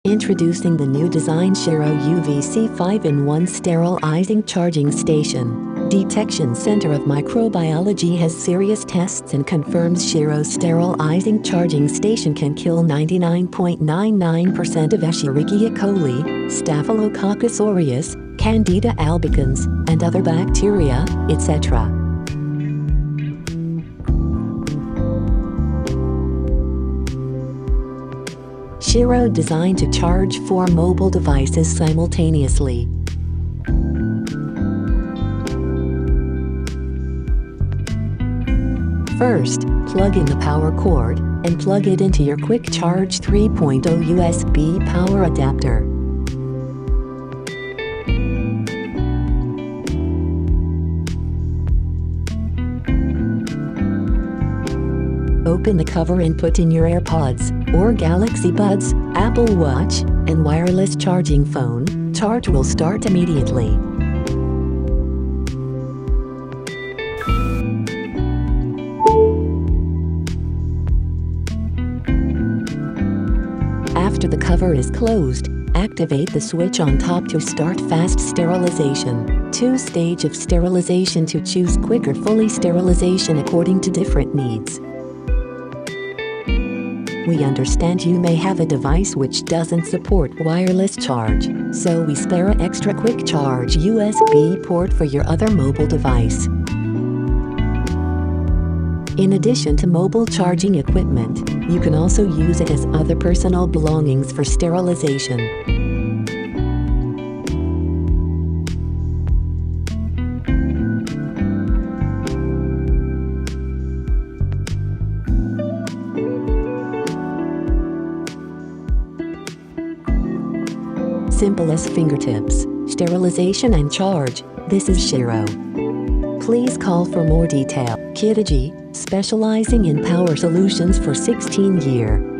Introducing the new design SHIRO UVC 5-in-1 sterilizing charging station. Detection Center of Microbiology has serious tests and confirms SHIRO's sterilizing charging station can kill 99.99% of Escherichia coli, Staphylococcus aureus, Candida albicans, and other bacteria, etc. SHIRO designed to charge 4 mobile devices simultaneously. First, plug in the power cord and plug it into your Quick Charge 3.0 USB power adapter. Open the cover and put in your AirPods, or Galaxy Buds, Apple Watch, and wireless charging phone. Charge will start immediately. After the cover is closed, activate the switch on top to start fast sterilization. 2-stage of sterilization to choose quick or fully sterilization according to different needs. We understand you may have a device which doesn't support wireless charge, so we spare an extra quick charge USB port for your other mobile device. In addition to mobile charging equipment, you can also use it as other personal belongings for sterilization. Simple as fingertips, sterilization and charge. This is SHIRO. Please call for more detail. Kitaji, specializing in power solutions for 16 years.